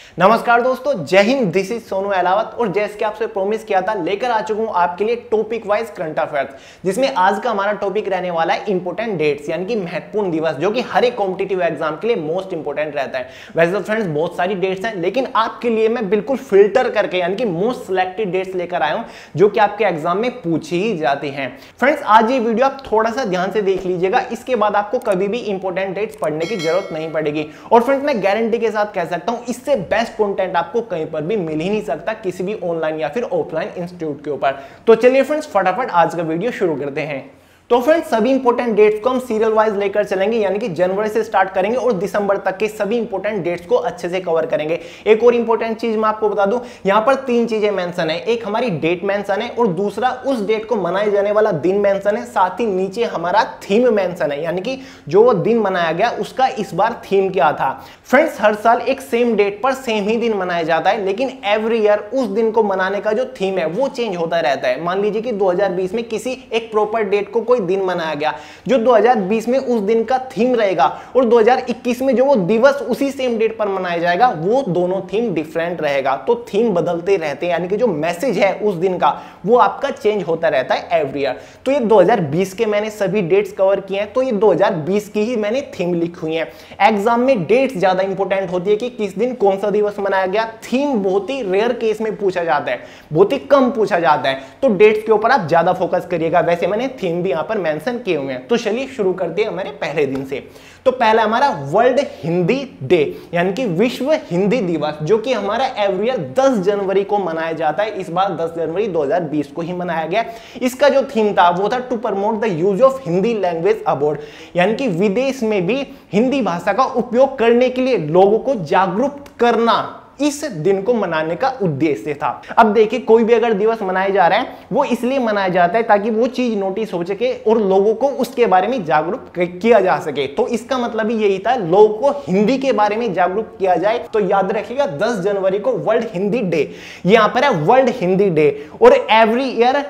नमस्कार दोस्तों, जय हिंद। दिस इज सोनू अहलावत और जैसे कि आपसे प्रॉमिस किया था लेकर आ चुका हूं आपके लिए टॉपिक वाइज करंट अफेयर्स, जिसमें आज का हमारा टॉपिक रहने वाला है इंपोर्टेंट डेट्स यानी कि महत्वपूर्ण दिवस, जो कि हर एक कॉम्पिटिटिव एग्जाम के लिए मोस्ट इंपोर्टेंट रहता है। वैसे तो फ्रेंड्स बहुत सारी डेट्स हैं, लेकिन आपके लिए मैं बिल्कुल फिल्टर करके यानी कि मोस्ट सिलेक्टेड डेट्स लेकर आया हूं जो कि आपके एग्जाम में पूछी ही जाती हैं। फ्रेंड्स आज ये वीडियो आप थोड़ा सा ध्यान से देख लीजिएगा, इसके बाद आपको कभी भी इंपोर्टेंट डेट्स पढ़ने की जरूरत नहीं पड़ेगी। और फ्रेंड्स मैं गारंटी के साथ कह सकता हूं इससे बेस्ट कंटेंट आपको कहीं पर भी मिल ही नहीं सकता किसी भी ऑनलाइन या फिर ऑफलाइन इंस्टीट्यूट के ऊपर। तो चलिए फ्रेंड्स फटाफट आज का वीडियो शुरू करते हैं। तो फ्रेंड्स सभी इंपोर्टेंट डेट्स को हम सीरियल वाइज लेकर चलेंगे, यानी कि जनवरी से स्टार्ट करेंगे और दिसंबर तक के सभी इंपोर्टेंट डेट्स को अच्छे से कवर करेंगे। एक और इंपोर्टेंट चीज मैं आपको बता दूं, यहां पर तीन चीजें मेंशन है। एक हमारी डेट मेंशन है और दूसरा उस डेट को मनाए जाने वाला दिन मेंशन है, साथ ही नीचे हमारा थीम मेंशन है, यानी कि जो वो दिन मनाया गया उसका इस बार थीम क्या था। फ्रेंड्स हर साल एक सेम डेट पर सेम ही दिन मनाया जाता है, लेकिन एवरी ईयर उस दिन को मनाने का जो थीम है वो चेंज होता रहता है। मान लीजिए कि 2020 में किसी एक प्रॉपर डेट को कोई दिन मनाया गया, जो 2020 में उस दिन का थीम रहेगा, और 2021 में जो वो दिवस उसी सेम डेट पर मनाया जाएगा वो दोनों थीम डिफरेंट रहेगा। तो थीम बदलते रहते हैं, यानी कि जो मैसेज है उस दिन का वो आपका चेंज होता रहता है एवरी ईयर। तो ये 2020 के मैंने सभी डेट्स कवर किए हैं, तो ये 2020 की ही मैंने थीम लिखी हुई है। एग्जाम में डेट्स ज्यादा इंपॉर्टेंट होती है कि किस दिन कौन सा दिवस मनाया गया। थीम बहुत ही रेयर केस में पूछा जाता है, बहुत ही कम पूछा जाता है, तो डेट्स के ऊपर आप ज्यादा फोकस करिएगा। वैसे मैंने थीम भी यहां पर मेंशन किए हुए हैं। तो चलिए शुरू करते हैं हमारे पहले दिन से। तो पहला हमारा वर्ल्ड हिंदी डे यानी कि विश्व हिंदी दिवस, जो कि हमारा एवरी ईयर 10 जनवरी को मनाया जाता है। इस बार 10 जनवरी 2020 को ही मनाया गया। इसका जो थीम था वो था to promote the use of Hindi language abroad, यानी कि विदेश में भी हिंदी भाषा का उपयोग करने के लिए लोगों को जागरूक करना इस दिन को मनाने का उद्देश्य था। अब देखिए कोई भी अगर दिवस मनाया जा रहा है वो इसलिए मनाया जाता है ताकि वो चीज नोटिस हो सके और लोगों को उसके बारे में जागरूक किया जा सके। तो इसका मतलब ही यही था, लोगों को हिंदी के बारे में जागरूक किया जाए। तो याद रखिएगा 10 जनवरी को वर्ल्ड हिंदी डे, यहां पर है वर्ल्ड हिंदी डे। और एवरी ईयर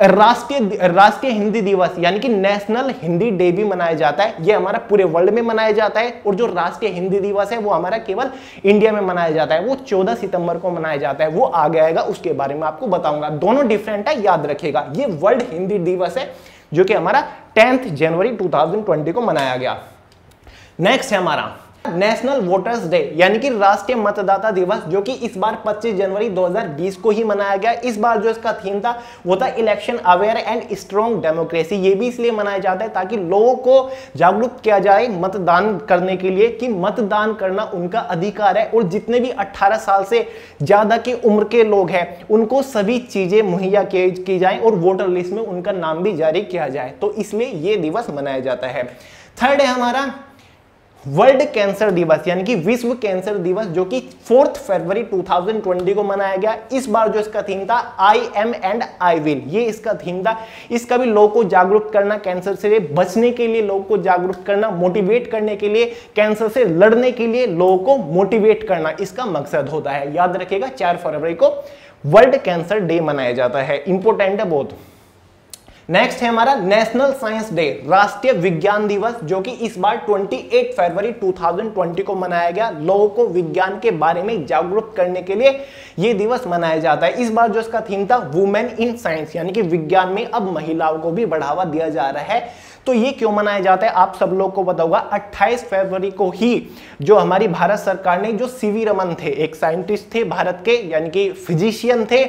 राष्ट्रीय हिंदी दिवस यानी कि नेशनल हिंदी डे भी मनाया जाता है। यह हमारा पूरे वर्ल्ड में मनाया जाता है, और जो राष्ट्रीय हिंदी दिवस है वो हमारा केवल इंडिया में मनाया जाता है। वो 14 सितंबर को मनाया जाता है, वो आगे आएगा, उसके बारे में आपको बताऊंगा। दोनों डिफरेंट है, याद रखिएगा। ये वर्ल्ड हिंदी दिवस है जो कि हमारा 10 जनवरी 2020 को मनाया गया। नेक्स्ट है हमारा नेशनल वोटर्स डे यानी कि राष्ट्रीय मतदाता दिवस, जो कि इस बार 25 जनवरी 2020 को ही मनाया गया। इस बार जो इसका थीम था वो था election aware and strong democracy. ये भी इसलिए मनाया जाता है ताकि लोगों को जागरूक किया जाए मतदान करने के लिए, कि मतदान करना उनका अधिकार है, और जितने भी 18 साल से ज्यादा की उम्र के लोग हैं उनको सभी चीजें मुहैया की जाए और वोटर लिस्ट में उनका नाम भी जारी किया जाए। तो इसलिए ये दिवस मनाया जाता है। थर्ड है हमारा वर्ल्ड कैंसर दिवस यानी कि विश्व कैंसर दिवस, जो कि 4 फरवरी 2020 को मनाया गया। इस बार जो इसका थीम था I am and I will, ये इसका थीम था। इसका भी लोगों को जागरूक करना, कैंसर से बचने के लिए लोगों को जागरूक करना, मोटिवेट करने के लिए, कैंसर से लड़ने के लिए लोगों को मोटिवेट करना इसका मकसद होता है। याद रखिएगा 4 फरवरी को वर्ल्ड कैंसर डे मनाया जाता है, इंपॉर्टेंट है बहुत। नेक्स्ट है हमारा नेशनल साइंस डे, राष्ट्रीय विज्ञान दिवस, जो कि इस बार 28 फरवरी 2020 को मनाया गया। लोगों को विज्ञान के बारे में जागरूक करने के लिए यह दिवस मनाया जाता है। इस बार जो इसका थीम था वुमेन इन साइंस, यानी कि विज्ञान में अब महिलाओं को भी बढ़ावा दिया जा रहा है। तो ये क्यों मनाया जाता है आप सब लोग को पता होगा। 28 फरवरी को ही जो हमारी भारत सरकार ने, जो सीवी रमन थे, एक साइंटिस्ट थे भारत के, यानी कि फिजिशियन थे,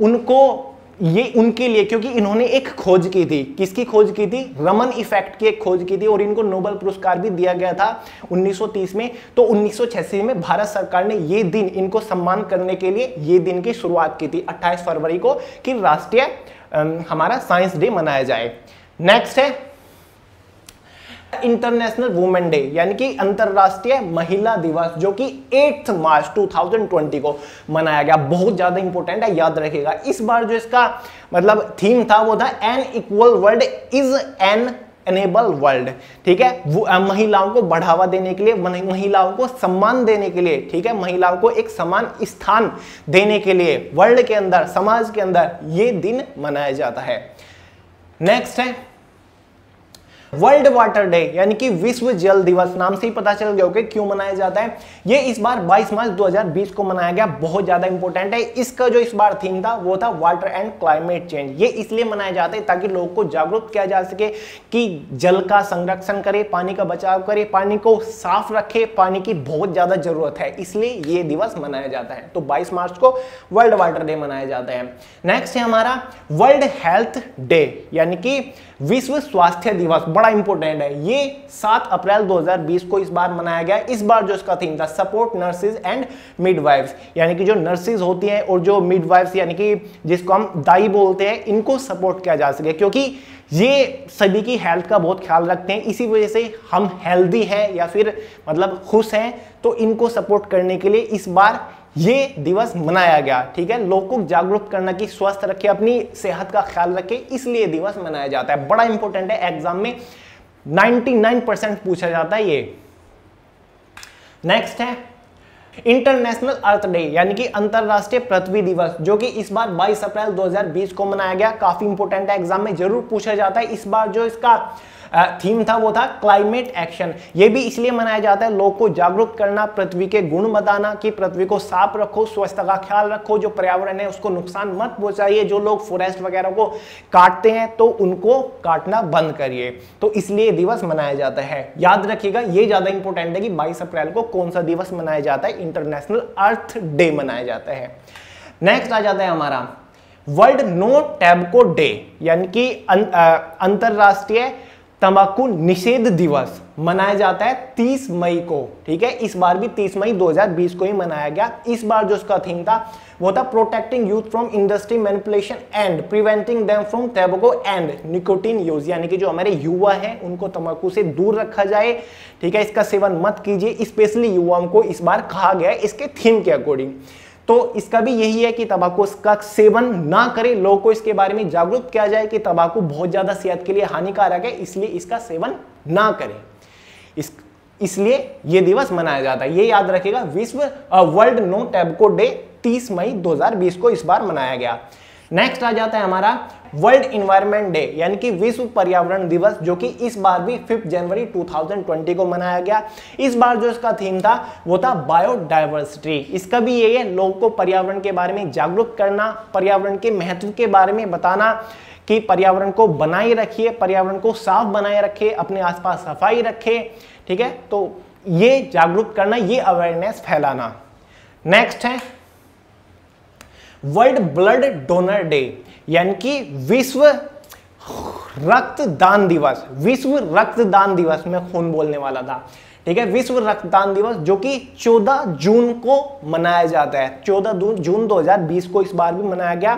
उनको ये उनके लिए, क्योंकि इन्होंने एक खोज की थी। किसकी खोज की थी? रमन इफेक्ट की एक खोज की थी, और इनको नोबेल पुरस्कार भी दिया गया था 1930 में। तो 1986 में भारत सरकार ने ये दिन, इनको सम्मान करने के लिए ये दिन की शुरुआत की थी 28 फरवरी को, कि राष्ट्रीय हमारा साइंस डे मनाया जाए। नेक्स्ट है इंटरनेशनल वुमेन डे यानी कि अंतरराष्ट्रीय महिला दिवस, जो कि 8 मार्च 2020 को मनाया गया। बहुत ज्यादा इंपॉर्टेंट है, याद रखिएगा। इस बार जो इसका मतलब थीम था वो था an equal world is an enable world. ठीक है, वो महिलाओं को बढ़ावा देने के लिए, महिलाओं को सम्मान देने के लिए, ठीक है, महिलाओं को एक समान स्थान देने के लिए वर्ल्ड के अंदर, समाज के अंदर ये दिन मनाया जाता है। नेक्स्ट है वर्ल्ड वाटर डे यानी कि विश्व जल दिवस, नाम से ही पता चल गया होगा क्यों मनाया जाता है। ये इस बार 22 मार्च 2020 को मनाया गया, बहुत ज्यादा इंपॉर्टेंट है। इसका जो इस बार थीम था वो था वाटर एंड क्लाइमेट चेंज। ये इसलिए मनाए जाते हैं ताकि लोगों को जागरूक किया जा सके कि जल का संरक्षण करे, पानी का बचाव करे, पानी को साफ रखे, पानी की बहुत ज्यादा जरूरत है, इसलिए ये दिवस मनाया जाता है। तो 22 मार्च को वर्ल्ड वाटर डे मनाया जाता है। नेक्स्ट है हमारा वर्ल्ड हेल्थ डे यानी कि विश्व स्वास्थ्य दिवस, बड़ा इंपॉर्टेंट है। ये 7 अप्रैल 2020 को इस बार मनाया गया। इस बार जो इसका थीम था सपोर्ट नर्सेज एंड मिडवाइफ्स, यानी कि जो नर्सेज होती हैं और जो मिडवाइफ्स यानी कि जिसको हम दाई बोलते हैं, इनको सपोर्ट किया जा सके, क्योंकि ये सभी की हेल्थ का बहुत ख्याल रखते हैं। इसी वजह से हम हेल्दी हैं या फिर मतलब खुश हैं, तो इनको सपोर्ट करने के लिए इस बार ये दिवस मनाया गया। ठीक है, लोगों को जागरूक करना कि स्वस्थ रखे, अपनी सेहत का ख्याल रखे, इसलिए दिवस मनाया जाता है। बड़ा इंपॉर्टेंट है, एग्जाम में 99% पूछा जाता है ये। नेक्स्ट है इंटरनेशनल अर्थ डे यानी कि अंतरराष्ट्रीय पृथ्वी दिवस, जो कि इस बार 22 अप्रैल 2020 को मनाया गया। काफी इंपॉर्टेंट है, एग्जाम में जरूर पूछा जाता है। इस बार जो इसका थीम था वो था क्लाइमेट एक्शन। ये भी इसलिए मनाया जाता है लोगों को जागरूक करना, पृथ्वी के गुण बताना कि पृथ्वी को साफ रखो, स्वच्छता का ख्याल रखो, जो पर्यावरण है उसको नुकसान मत पहुंचाइए, जो लोग फॉरेस्ट वगैरह को काटते हैं तो उनको काटना बंद करिए। तो इसलिए दिवस मनाया जाता है। याद रखिएगा, ये ज्यादा इंपॉर्टेंट है कि 22 अप्रैल को कौन सा दिवस मनाया जाता है। इंटरनेशनल अर्थ डे मनाया जाता है। नेक्स्ट आ जाता है हमारा वर्ल्ड नो टैबको डे यानी कि अंतरराष्ट्रीय तंबाकू निषेध दिवस मनाया जाता है 30 मई को। ठीक है, इस बार भी 30 मई 2020 को ही मनाया गया। इस बार जो उसका थीम था वो था protecting youth from industry manipulation and preventing them from tobacco and nicotine use, यानी कि जो हमारे युवा हैं उनको तंबाकू से दूर रखा जाए। ठीक है, इसका सेवन मत कीजिए, स्पेशली युवाओं को इस बार कहा गया है इसके थीम के अकॉर्डिंग। तो इसका भी यही है कि तंबाकू का सेवन ना करें, लोगों को इसके बारे में जागरूक किया जाए कि तंबाकू बहुत ज्यादा सेहत के लिए हानिकारक है, इसलिए इसका सेवन ना करें। इसलिए यह दिवस मनाया जाता है। ये याद रखिएगा, विश्व वर्ल्ड नो टैबको डे 30 मई 2020 को इस बार मनाया गया। नेक्स्ट आ जाता है हमारा वर्ल्ड इन्वायरमेंट डे यानी कि विश्व पर्यावरण दिवस, जो कि इस बार भी 5 जनवरी 2020 को मनाया गया। इस बार जो इसका थीम था वो था बायोडायवर्सिटी। इसका भी यही है, लोगों को पर्यावरण के बारे में जागरूक करना, पर्यावरण के महत्व के बारे में बताना कि पर्यावरण को बनाए रखिए, पर्यावरण को साफ बनाए रखे, अपने आसपास सफाई रखे। ठीक है, तो ये जागरूक करना, ये अवेयरनेस फैलाना। नेक्स्ट है वर्ल्ड ब्लड डोनर डे यानी कि विश्व रक्तदान दिवस। विश्व रक्तदान दिवस, मैं खून बोलने वाला था। ठीक है, विश्व रक्तदान दिवस जो कि 14 जून को मनाया जाता है। 14 जून 2020 को इस बार भी मनाया गया।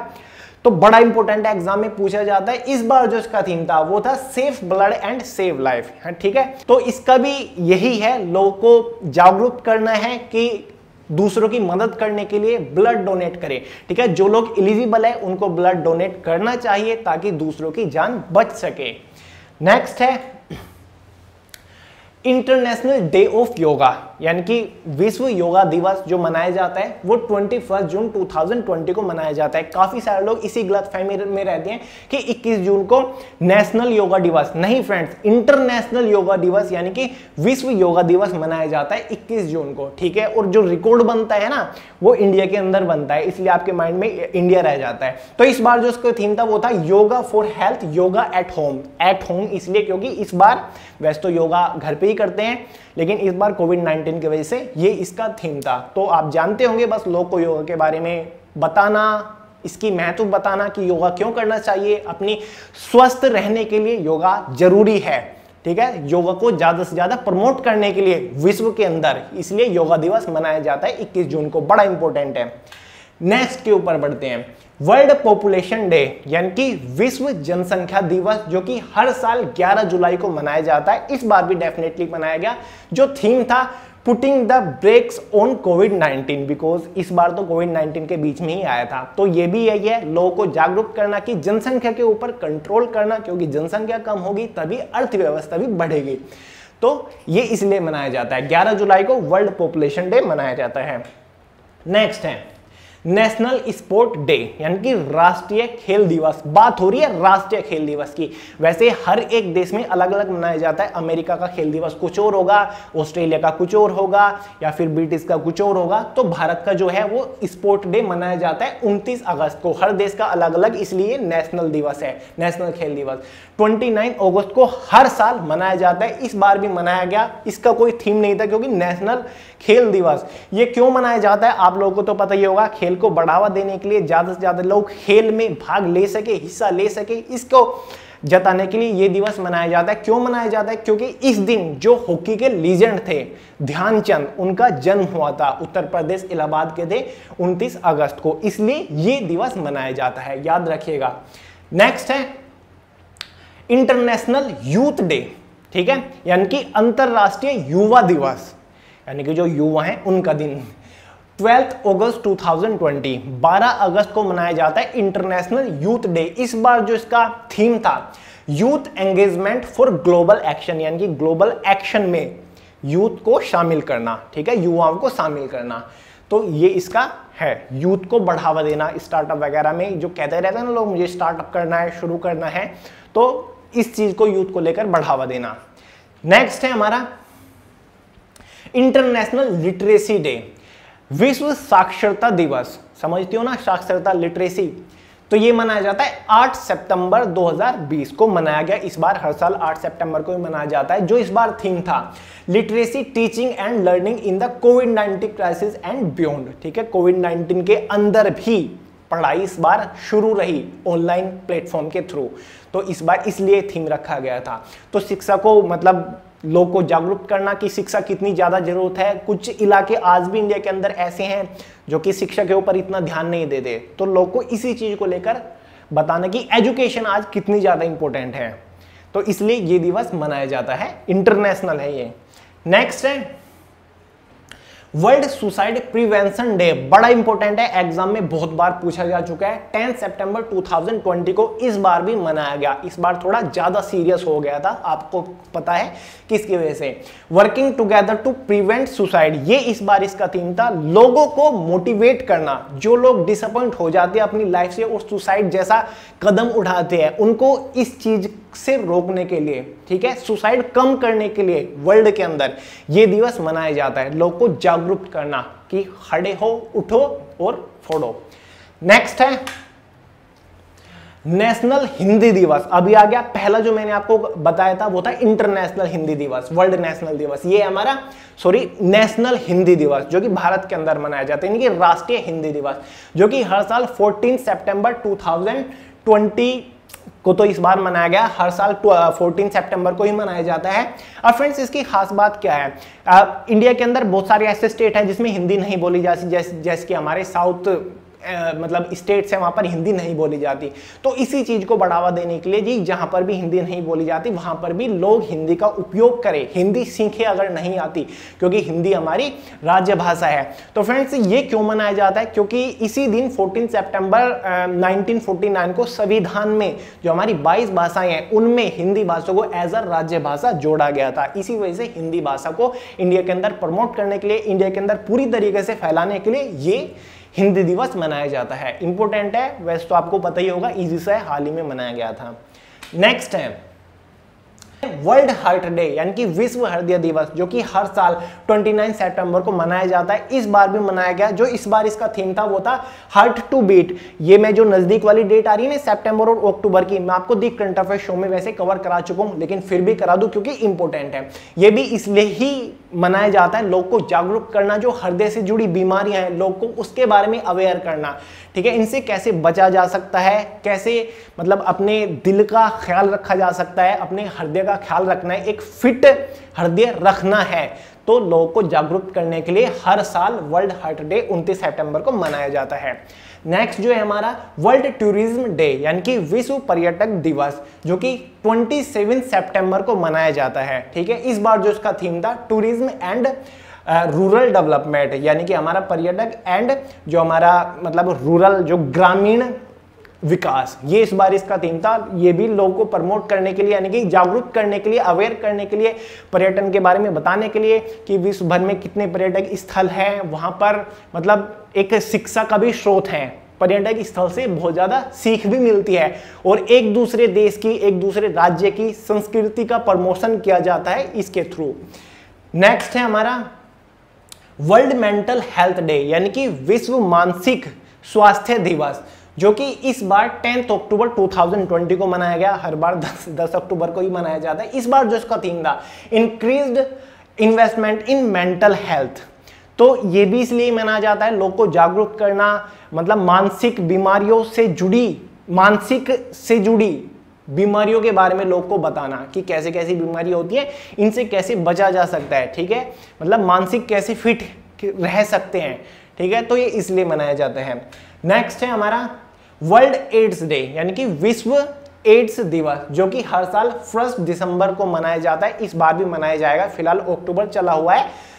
तो बड़ा इंपॉर्टेंट है, एग्जाम में पूछा जाता है। इस बार जो इसका थीम था वो था safe blood and save life. ठीक है, तो इसका भी यही है, लोगों को जागरूक करना है कि दूसरों की मदद करने के लिए ब्लड डोनेट करें। ठीक है, जो लोग एलिजिबल है उनको ब्लड डोनेट करना चाहिए ताकि दूसरों की जान बच सके। नेक्स्ट है इंटरनेशनल डे ऑफ योगा यानी कि विश्व योगा दिवस जो मनाया जाता है वो 21 जून 2020 को मनाया जाता है। काफी सारे लोग इसी गलतफहमी में रहते हैं कि 21 जून को नेशनल योगा दिवस, नहीं फ्रेंड्स, इंटरनेशनल योगा दिवस यानी कि विश्व योगा दिवस मनाया जाता है 21 जून को। ठीक है, और जो रिकॉर्ड बनता है ना वो इंडिया के अंदर बनता है, इसलिए आपके माइंड में इंडिया रह जाता है। तो इस बार जो उसका थीम था वो था yoga for health, yoga at home. At home इसलिए क्योंकि इस बार वैसे तो योगा घर पे ही करते हैं, लेकिन इस बार कोविड-19 की वजह से ये इसका थीम था। तो आप जानते होंगे, बस लोगों को योगा के बारे में बताना, इसकी महत्व बताना कि योगा क्यों करना चाहिए, अपनी स्वस्थ रहने के लिए योगा जरूरी है। ठीक है, योगा को ज्यादा से ज्यादा प्रमोट करने के लिए विश्व के अंदर, इसलिए योगा दिवस मनाया जाता है 21 जून को। बड़ा इंपॉर्टेंट है। नेक्स्ट के ऊपर बढ़ते हैं, वर्ल्ड पॉपुलेशन डे यानी कि विश्व जनसंख्या दिवस, जो कि हर साल 11 जुलाई को मनाया जाता है। इस बार भी डेफिनेटली मनाया गया। जो थीम था putting the breaks on covid, because इस बार तो कोविड-19 के बीच में ही आया था। तो ये भी यही है, लोगों को जागरूक करना कि जनसंख्या के ऊपर कंट्रोल करना, क्योंकि जनसंख्या कम होगी तभी अर्थव्यवस्था भी बढ़ेगी। तो ये इसलिए मनाया जाता है, 11 जुलाई को वर्ल्ड पॉपुलेशन डे मनाया जाता है। नेक्स्ट है नेशनल स्पोर्ट डे यानी कि राष्ट्रीय खेल दिवस। बात हो रही है राष्ट्रीय खेल दिवस की। वैसे हर एक देश में अलग अलग मनाया जाता है। अमेरिका का खेल दिवस कुछ और होगा, ऑस्ट्रेलिया का कुछ और होगा, या फिर ब्रिटिश का कुछ और होगा। तो भारत का जो है वो स्पोर्ट डे मनाया जाता है 29 अगस्त को। हर देश का अलग अलग, इसलिए नेशनल दिवस है, नेशनल खेल दिवस 29 अगस्त को हर साल मनाया जाता है। इस बार भी मनाया गया। इसका कोई थीम नहीं था क्योंकि नेशनल खेल दिवस। ये क्यों मनाया जाता है आप लोगों को तो पता ही होगा। खेल को बढ़ावा देने के लिए, ज्यादा से ज्यादा लोग खेल में भाग ले सके, हिस्सा ले सके, इसको जताने के लिए ये दिवस मनाया जाता है। क्यों मनाया जाता है? क्योंकि इस दिन जो हॉकी के लीजेंड थे ध्यानचंद, उनका जन्म हुआ था। उत्तर प्रदेश इलाहाबाद के थे 29 अगस्त को, इसलिए ये दिवस मनाया जाता है, याद रखिएगा। नेक्स्ट है इंटरनेशनल यूथ डे, ठीक है, यानी कि अंतरराष्ट्रीय युवा दिवस, यानी कि जो युवा हैं उनका दिन। 12 अगस्त 2020 12 अगस्त को मनाया जाता है इंटरनेशनल यूथ डे। इस बार जो इसका थीम था youth engagement for global action, यानी कि ग्लोबल एक्शन में यूथ को शामिल करना, ठीक है, युवाओं को शामिल करना। तो ये इसका है, यूथ को बढ़ावा देना। स्टार्टअप वगैरह में जो कहते रहते हैं ना लोग, मुझे स्टार्टअप करना है, शुरू करना है, तो इस चीज को यूथ को लेकर बढ़ावा देना। नेक्स्ट है हमारा इंटरनेशनल लिटरेसी डे, विश्व साक्षरता दिवस। समझती हो ना साक्षरता, लिटरेसी। तो ये मनाया जाता है 8 सितंबर 2020 को मनाया गया। इस बार हर साल 8 सितंबर को ही मनाया जाता है। जो इस बार थीम था literacy teaching and learning in the covid crisis and beyond, ठीक है, कोविड-19 के अंदर भी पढ़ाई इस बार शुरू रही ऑनलाइन प्लेटफॉर्म के थ्रू। तो इस बार इसलिए थीम रखा गया था। तो शिक्षा को मतलब लोग को जागरूक करना कि शिक्षा कितनी ज़्यादा जरूरत है। कुछ इलाके आज भी इंडिया के अंदर ऐसे हैं जो कि शिक्षा के ऊपर इतना ध्यान नहीं देते, तो लोग को इसी चीज़ को लेकर बताना कि एजुकेशन आज कितनी ज़्यादा इंपॉर्टेंट है। तो इसलिए ये दिवस मनाया जाता है, इंटरनेशनल है ये। नेक्स्ट है वर्ल्ड सुसाइड प्रिवेंशन डे, बड़ा इंपॉर्टेंट है, एग्जाम में बहुत बार पूछा जा चुका है। 10 सितंबर 2020 को इस बार भी मनाया गया। इस बार थोड़ा ज्यादा सीरियस हो गया था, आपको पता है किसकी वजह से। Working together to prevent suicide, ये इस बार इसका थीम था। लोगों को मोटिवेट करना, जो लोग डिसअपॉइंट हो जाते हैं अपनी लाइफ से और सुसाइड जैसा कदम उठाते हैं, उनको इस चीज से रोकने के लिए, ठीक है, सुसाइड कम करने के लिए वर्ल्ड के अंदर ये दिवस मनाया जाता है। लोग को जागरूक करना कि खड़े हो, उठो और फोड़ो। नेक्स्ट है नेशनल हिंदी दिवस। अभी आ गया, पहला जो मैंने आपको बताया था वो था इंटरनेशनल हिंदी दिवस, वर्ल्ड नेशनल दिवस। ये हमारा नेशनल हिंदी दिवस जो कि भारत के अंदर मनाया जाता है, यानी कि राष्ट्रीय हिंदी दिवस, जो कि हर साल 14 सितंबर 2020 को तो इस बार मनाया गया। हर साल 14 सितंबर को ही मनाया जाता है। और फ्रेंड्स इसकी खास बात क्या है, इंडिया के अंदर बहुत सारे ऐसे स्टेट हैं जिसमें हिंदी नहीं बोली जाती, जैसे कि हमारे साउथ मतलब स्टेट्स हैं, वहां पर हिंदी नहीं बोली जाती। तो इसी चीज को बढ़ावा देने के लिए जी, जहां पर भी हिंदी नहीं बोली जाती वहां पर भी लोग हिंदी का उपयोग करें, हिंदी सीखें अगर नहीं आती, क्योंकि हिंदी हमारी राज्य भाषा है। तो फ्रेंड्स ये क्यों मनाया जाता है? क्योंकि इसी दिन 14 सितंबर 1949 को संविधान में जो हमारी 22 भाषाएं हैं उनमें हिंदी भाषा को एज अ राज्य भाषा जोड़ा गया था। इसी वजह से हिंदी भाषा को इंडिया के अंदर प्रमोट करने के लिए, इंडिया के अंदर पूरी तरीके से फैलाने के लिए ये हिंदी दिवस मनाया जाता है। इंपॉर्टेंट है, वैसे तो आपको पता ही होगा, इजी सा है, हाल ही में मनाया गया था। नेक्स्ट है वर्ल्ड हार्ट डे, यानी कि विश्व हृदय दिवस, जो कि हर साल 29 सितंबर को मनाया जाता है। इस बार भी मनाया गया। जो इस बार इसका थीम था वो था हार्ट टू बीट। ये मैं जो नजदीक वाली डेट आ रही है ना सितंबर और अक्टूबर की, मैं आपको दी करंट अफेयर शो में वैसे कवर करा चुका हूं, लेकिन फिर भी करा दूं क्योंकि इंपॉर्टेंट है। ये भी इसलिए ही मनाया जाता है, लोग को जागरूक करना, जो हृदय से जुड़ी बीमारियां हैं लोग को उसके बारे में अवेयर करना, ठीक है, इनसे कैसे बचा जा सकता है, कैसे मतलब अपने दिल का ख्याल रखा जा सकता है, अपने हृदय का ख्याल रखना है, एक फिट हृदय रखना है। तो लोगों को जागरूक करने के लिए हर साल वर्ल्ड हार्ट डे 29 सितंबर को मनाया जाता है। नेक्स्ट जो है हमारा वर्ल्ड टूरिज्म डे, यानी कि विश्व पर्यटक दिवस, जो कि 27 सितंबर को मनाया जाता है, ठीक है। इस बार जो इसका थीम था टूरिज्म एंड रूरल डेवलपमेंट, यानी कि हमारा पर्यटक एंड जो हमारा मतलब रूरल जो ग्रामीण विकास, ये इस बार इसका थीम था। ये भी लोगों को प्रमोट करने के लिए, यानी कि जागरूक करने के लिए, अवेयर करने के लिए, पर्यटन के बारे में बताने के लिए कि विश्व भर में कितने पर्यटक स्थल हैं, वहां पर मतलब एक शिक्षा का भी स्रोत है। पर्यटक स्थल से बहुत ज्यादा सीख भी मिलती है और एक दूसरे देश की, एक दूसरे राज्य की संस्कृति का प्रमोशन किया जाता है इसके थ्रू। नेक्स्ट है हमारा वर्ल्ड मेंटल हेल्थ डे, यानी कि विश्व मानसिक स्वास्थ्य दिवस, जो कि इस बार 10 अक्टूबर 2020 को मनाया गया। हर बार 10 अक्टूबर को ही मनाया जाता है। इस बार जो इसका थीम था increased investment in mental health, तो ये भी इसलिए मनाया जाता है लोग को जागरूक करना, मतलब मानसिक बीमारियों से जुड़ी बीमारियों के बारे में लोग को बताना कि कैसे कैसी बीमारी होती है, इनसे कैसे बचा जा सकता है, ठीक है, मतलब मानसिक कैसे फिट रह सकते हैं, ठीक है, तो ये इसलिए मनाया जाता है। नेक्स्ट है हमारा वर्ल्ड एड्स डे, यानी कि विश्व एड्स दिवस, जो कि हर साल 1 दिसंबर को मनाया जाता है। इस बार भी मनाया जाएगा, फिलहाल अक्टूबर चला हुआ है,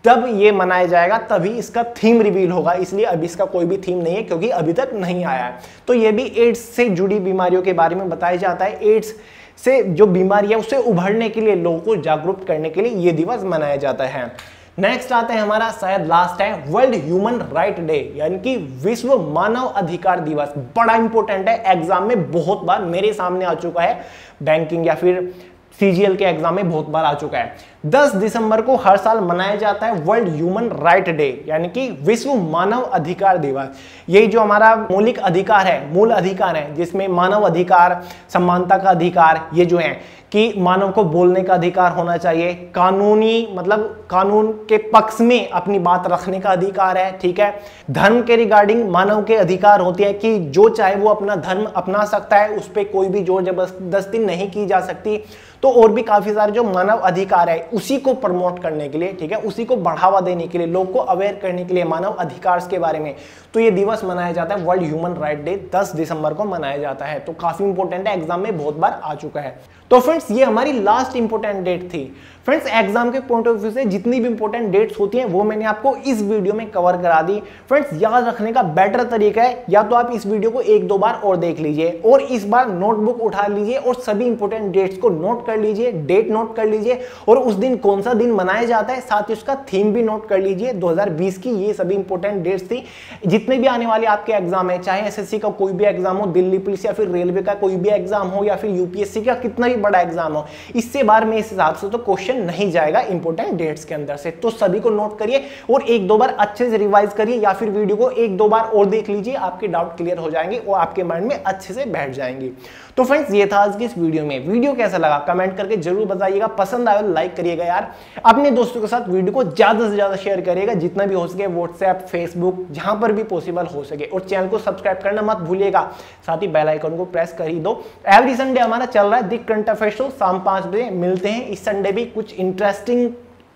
तब ये मनाया जाएगा, तभी इसका थीम रिवील होगा, इसलिए अभी इसका कोई भी थीम नहीं है क्योंकि अभी तक नहीं आया है। तो ये भी एड्स से जुड़ी बीमारियों के बारे में बताया जाता है। एड्स से जो बीमारी है उससे उभरने के लिए, लोगों को जागरूक करने के लिए ये दिवस मनाया जाता है। नेक्स्ट आता है हमारा, शायद लास्ट है, वर्ल्ड ह्यूमन राइट डे, यानी कि विश्व मानव अधिकार दिवस। बड़ा इंपॉर्टेंट है, एग्जाम में बहुत बार मेरे सामने आ चुका है, बैंकिंग या फिर सीजीएल के एग्जाम में बहुत बार आ चुका है। 10 दिसंबर को हर साल मनाया जाता है वर्ल्ड ह्यूमन राइट डे, यानी कि विश्व मानव अधिकार दिवस। यही जो हमारा मौलिक अधिकार है, मूल अधिकार है, जिसमें मानव अधिकार, समानता का अधिकार, ये जो है कि मानव को बोलने का अधिकार होना चाहिए, कानूनी मतलब कानून के पक्ष में अपनी बात रखने का अधिकार है, ठीक है। धर्म के रिगार्डिंग मानव के अधिकार होते हैं कि जो चाहे वो अपना धर्म अपना सकता है, उस पर कोई भी जोर जबरदस्ती नहीं की जा सकती। तो और भी काफी सारे जो मानव अधिकार है, उसी को प्रमोट करने के लिए, ठीक है, उसी को बढ़ावा देने के लिए, लोग को अवेयर करने के लिए मानव अधिकार के बारे में, तो ये दिवस मनाया जाता है, वर्ल्ड ह्यूमन राइट डे 10 दिसंबर को मनाया जाता है। तो काफी इंपॉर्टेंट है, एग्जाम में बहुत बार आ चुका है। तो फ्रेंड्स ये हमारी लास्ट इंपॉर्टेंट डेट थी। फ्रेंड्स एग्जाम के पॉइंट ऑफ व्यू से जितनी भी इंपॉर्टेंट डेट्स होती हैं वो मैंने आपको इस वीडियो में कवर करा दी। फ्रेंड्स याद रखने का बेटर तरीका है, या तो आप इस वीडियो को 1-2 बार और देख लीजिए और इस बार नोटबुक उठा लीजिए और सभी इंपॉर्टेंट डेट्स को नोट कर लीजिए, डेट नोट कर लीजिए और उस दिन कौन सा दिन मनाया जाता है, साथ ही उसका थीम भी नोट कर लीजिए। 2020 की ये सभी इंपॉर्टेंट डेट्स थी। जितने भी आने वाले आपके एग्जाम है, चाहे एसएससी का कोई भी एग्जाम हो, दिल्ली पुलिस या फिर रेलवे का कोई भी एग्जाम हो, या फिर यूपीएससी का कितना भी बड़ा एग्जाम हो, इससे बार में इस हिसाब से तो क्वेश्चन नहीं जाएगा इंपॉर्टेंट डेट्स के अंदर से। तो सभी को नोट करिए और 1-2 बार अच्छे से रिवाइज करिए, या फिर वीडियो को 1-2 बार और देख लीजिए, आपके डाउट क्लियर हो जाएंगे और आपके माइंड में अच्छे से बैठ जाएंगे। तो फ्रेंड्स ये था आज की इस वीडियो में। वीडियो कैसा लगा कमेंट करके जरूर बताइएगा, पसंद आया तो लाइक करिएगा यार, अपने दोस्तों के साथ वीडियो को ज्यादा से ज्यादा शेयर करिएगा, जितना भी हो सके, व्हाट्सएप, फेसबुक, जहां पर भी पॉसिबल हो सके, और चैनल को सब्सक्राइब करना मत भूलिएगा, साथ ही बेल आइकन को प्रेस कर ही दो। एवरी संडे हमारा चल रहा है दी करंट अफेयर्स शो, शाम 5 बजे मिलते हैं। इस संडे भी कुछ इंटरेस्टिंग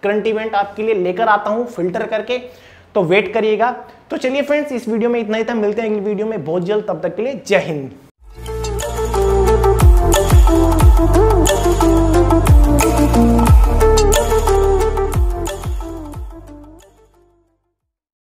करंट इवेंट आपके लिए लेकर आता हूं फिल्टर करके, तो वेट करिएगा। तो चलिए फ्रेंड्स इस वीडियो में इतना ही था, मिलते हैं अगली वीडियो में बहुत जल्द, तब तक के लिए जय हिंद।